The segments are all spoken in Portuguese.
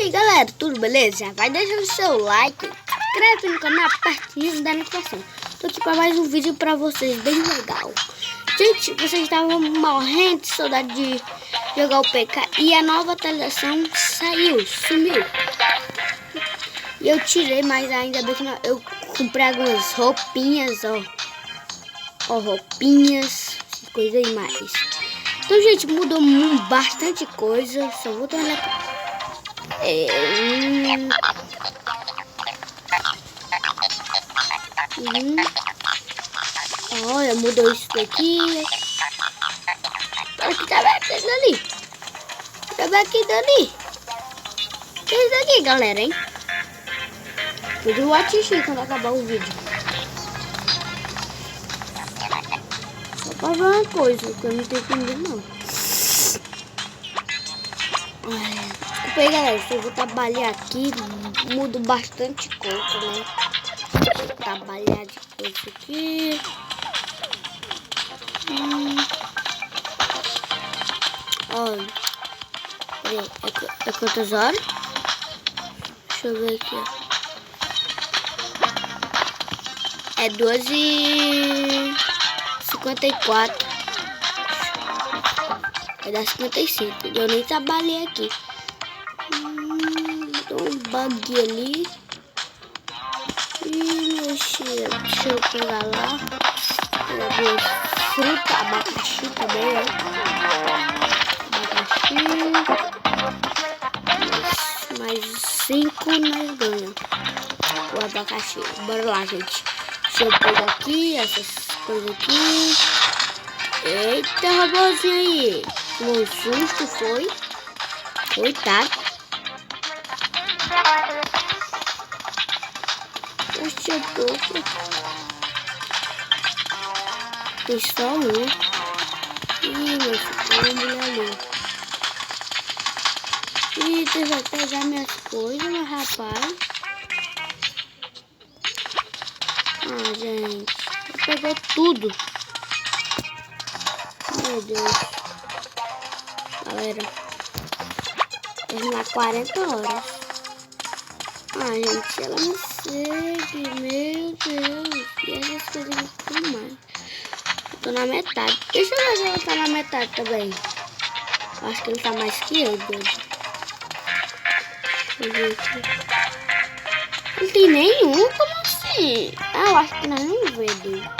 aí galera, tudo beleza? Já vai deixando o seu like, se inscreve no canal, pertinho da notificação. Tô aqui para mais um vídeo para vocês, bem legal. Gente, vocês estavam morrendo de saudade de jogar o PK e a nova atualização sumiu. E eu tirei, mas ainda bem que eu comprei algumas roupinhas, ó, roupinhas, coisa e mais. Então, gente, mudou bastante coisa, só vou dar uma... Olha, mudou isso daqui. Olha que tá aqui dali. Tá aqui dali. Que é isso aqui, galera, hein? Eu vou assistir quando acabar o vídeo. Só pra ver uma coisa que eu não tenho entendido, não. Desculpa aí, galera, se eu vou trabalhar aqui, mudo bastante coisa, né? Vou trabalhar de coisa aqui. Olha, é quantas horas? Deixa eu ver aqui, ó. É 2h54. Vai dar 55. Eu nem trabalhei aqui. Deu um bug ali. Deixa eu pegar lá. Pegar fruta, abacaxi também, ó. Abacaxi. Mais 5 nós ganhamos. O abacaxi. Bora lá, gente. Deixa eu pegar aqui essas coisas aqui. Eita, robôzinho aí. Um susto foi. Coitado. Deixa eu ver. Tem só um. Ih, meu filho, ali. Ih, tu vai pegar minhas coisas, meu rapaz. Ah, gente. Pegou tudo. Meu Deus. Galera. Terminar 40 horas. Ah, gente, ela me segue. Meu Deus. E essas coisas não mais. Eu tô na metade. Deixa eu ver se ela tá na metade também. Eu acho que ele tá mais que eu, doido. Deixa eu ver aqui. Não tem nenhum? Como assim? Ah, eu acho que nós não vemos.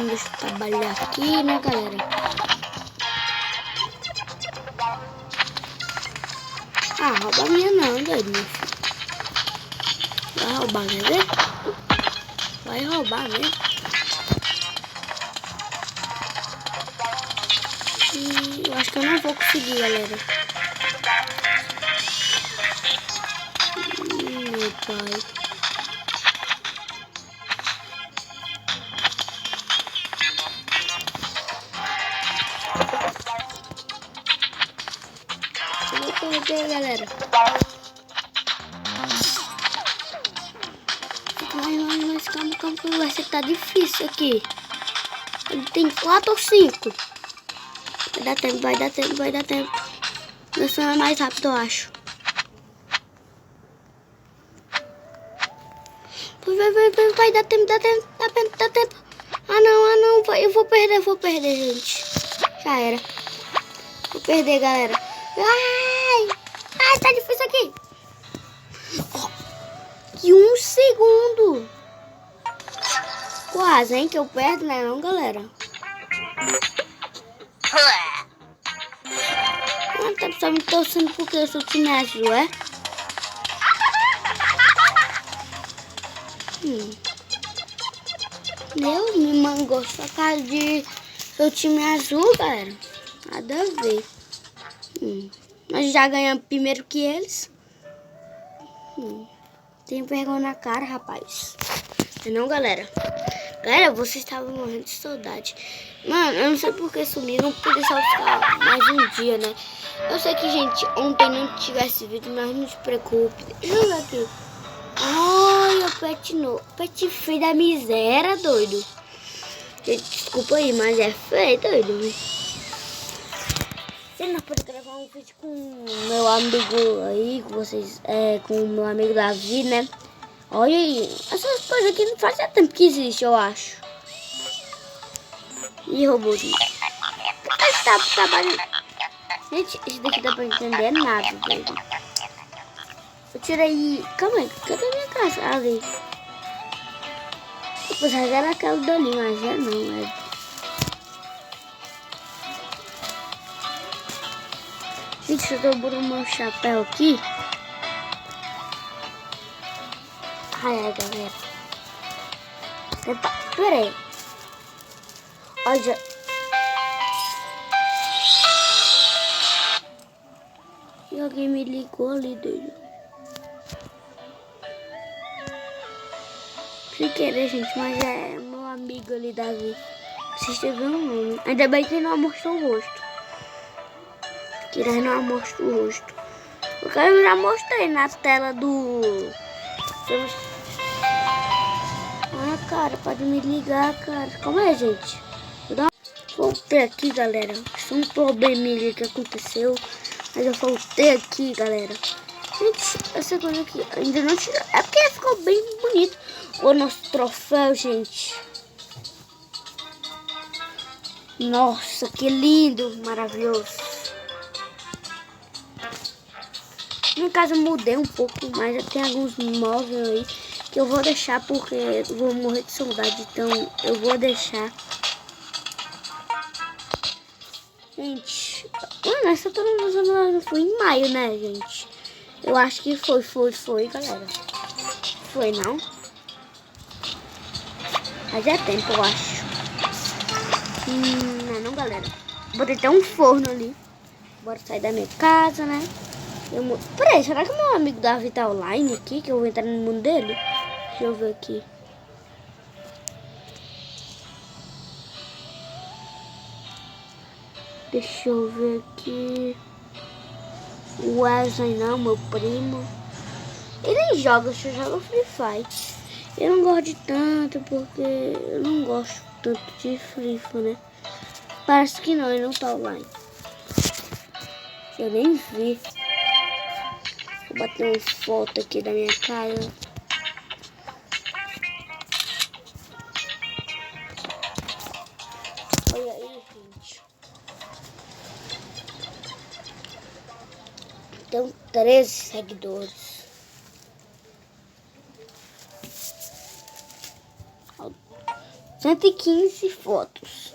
Deixa eu trabalhar aqui, né, galera? Ah, rouba a minha não, doido, meu filho. Vai roubar, quer ver? Vai roubar mesmo. Eu acho que eu não vou conseguir, galera. Meu pai. Eu vou perder, galera. Mas calma, vai ser que tá difícil aqui. Ele tem 4 ou 5. Vai dar tempo. Meu som é mais rápido, eu acho. Vai dar tempo. Ah não, eu vou perder, gente. Já era. Vou perder, galera. Ai, tá difícil aqui. E 1 segundo. Quase, hein, que eu perdo, né não, galera? Tá só me torcendo porque eu sou time azul, é? Deus me mangou só por causa de seu time azul, galera. Nada a ver. Nós já ganhamos primeiro que eles. Tem vergonha na cara, rapaz. Não, galera? Galera, vocês estavam morrendo de saudade. Mano, eu não sei por que sumiram. Não podia só ficar mais um dia, né? Eu sei que, gente, ontem não tivesse vídeo, mas não se preocupe. Deixa eu ver aqui. Olha o pet novo. Pet feio da miséria, doido. Gente, desculpa aí, mas é feio, doido. Sim, nós podemos gravar um vídeo com meu amigo aí, com vocês, com o meu amigo Davi, né? Olha aí, essas coisas aqui não fazia tempo que existe, eu acho. E robôzinho. Tá trabalhando. Gente, isso daqui dá pra entender nada, doido. Eu tirei. Calma aí, cadê minha casa? Ali. Eu pensava que era aquela dali, mas não. Gente, se eu dobro meu chapéu aqui. Ai, galera. Epa, pera aí. Olha. E alguém me ligou ali, doido. Sem querer, gente, mas é meu amigo ali, Davi. Vocês tiveram um nome. Ainda bem que não mostrou o rosto. Que nós não mostrou o rosto. Porque eu já mostrei na tela do... Ah, cara, pode me ligar, cara. Como é, gente? Voltei aqui, galera. Isso é um probleminha que aconteceu. Mas eu voltei aqui, galera. Gente, essa coisa aqui ainda não tirou. É porque ficou bem bonito o nosso troféu, gente. Nossa, que lindo, maravilhoso. No caso, eu mudei um pouco, mas tem alguns móveis aí que eu vou deixar porque eu vou morrer de saudade. Então, eu vou deixar. Gente, essa não foi em maio, né, gente? Eu acho que foi, galera. Foi, não? Mas é tempo, eu acho. Não, galera. Botei até um forno ali. Bora sair da minha casa, né? Peraí, será que meu amigo Davi tá online aqui? Que eu vou entrar no mundo dele? Deixa eu ver aqui. Deixa eu ver aqui. O Wesley não, meu primo. Ele joga, só joga Free Fire. Eu não gosto de tanto, porque eu não gosto tanto de Free Fire, né? Parece que não, ele não tá online. Eu nem vi. Vou bater uma foto aqui da minha casa. Olha aí, gente. Tem 13 seguidores. 115 fotos.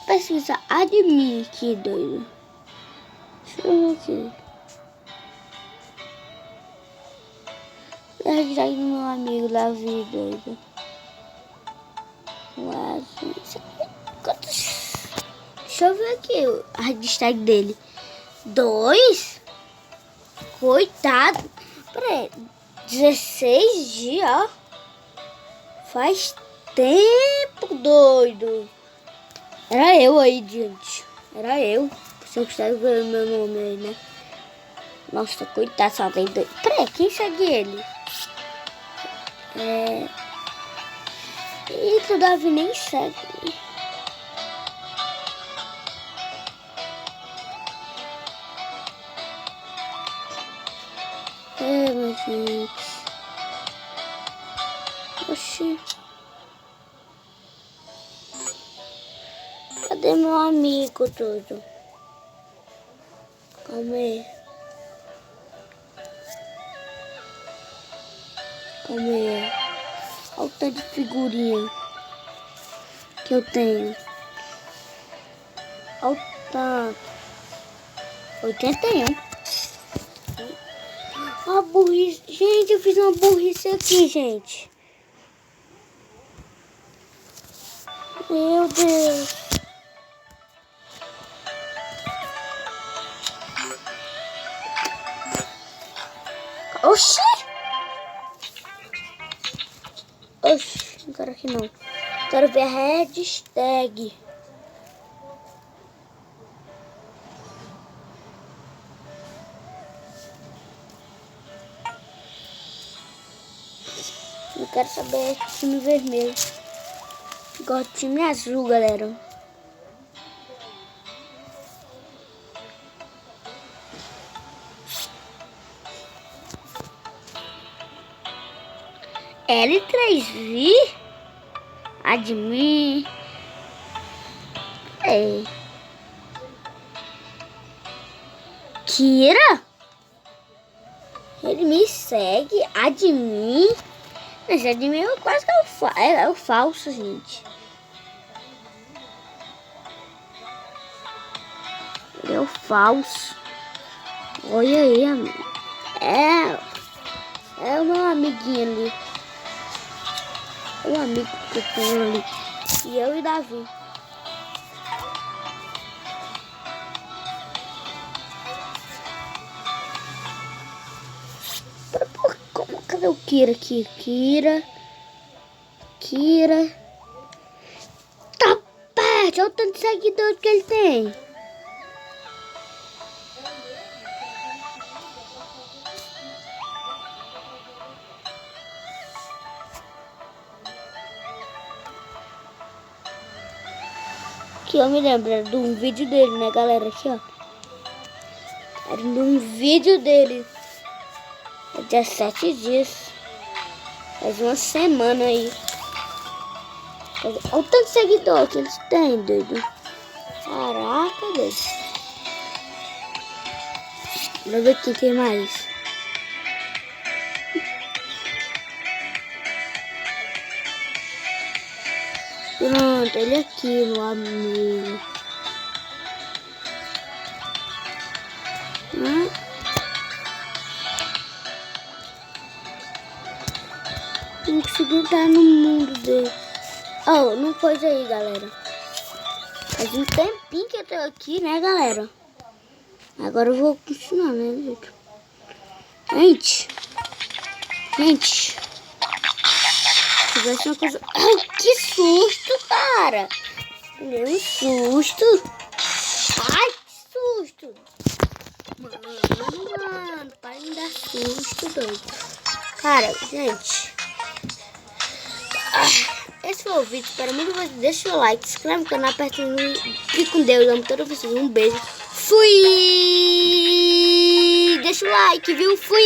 Pesquisa admin aqui, doido. Deixa eu ver aqui. Hashtag do meu amigo Davi, doido. Deixa eu ver aqui a hashtag dele. 2. Coitado. Peraí. 16 dias, ó. Faz tempo, doido. Era eu aí, gente. Era eu. Se eu quiser ver o meu nome aí, né? Nossa, coitado, só tem dois. Peraí, quem segue ele? Eita, o Davi nem segue. Meu gente. Oxi. Cadê meu amigo todo? Calma aí. Olha o tanto de figurinha que eu tenho. Olha o tanto. 81. A burrice. Gente, eu fiz uma burrice aqui, gente. Meu Deus. Oxi! Oxi, não quero aqui não. Quero ver a hashtag. Eu quero saber time vermelho. Gosto de time azul, galera. L3V? Admin. Kira? Ele me segue? Admin? Esse admin é quase que é o falso, gente. Ele é o falso. Olha aí, amigo. É o meu amiguinho ali. O amigo que eu tenho ali. E eu e Davi. Cadê o Kira aqui? Kira. Tá perto. Olha o tanto de seguidores que ele tem. Aqui eu me lembro de um vídeo dele, né, galera? Aqui, ó. Era de um vídeo dele. É 17 dias. Faz uma semana aí. Olha o tanto de seguidor que eles têm, doido. Caraca, doido. Vamos ver quem tem mais. Pronto, ele aqui, meu amigo. Não consegui entrar no mundo dele. Oh, não pôs aí, galera. Faz um tempinho que eu tô aqui, né, galera? Agora eu vou continuar, né, gente? Gente. Se tivesse uma coisa... Ai, que susto, cara! Deu um susto. Ai, que susto. Mano, para de dar susto, doido. Cara, gente... Esse foi o vídeo. Espero muito que vocês deixem o like, se inscreve no canal, aperta o sininho. Fique com Deus, amo todos vocês. Um beijo. Fui! Deixa o like, viu? Fui!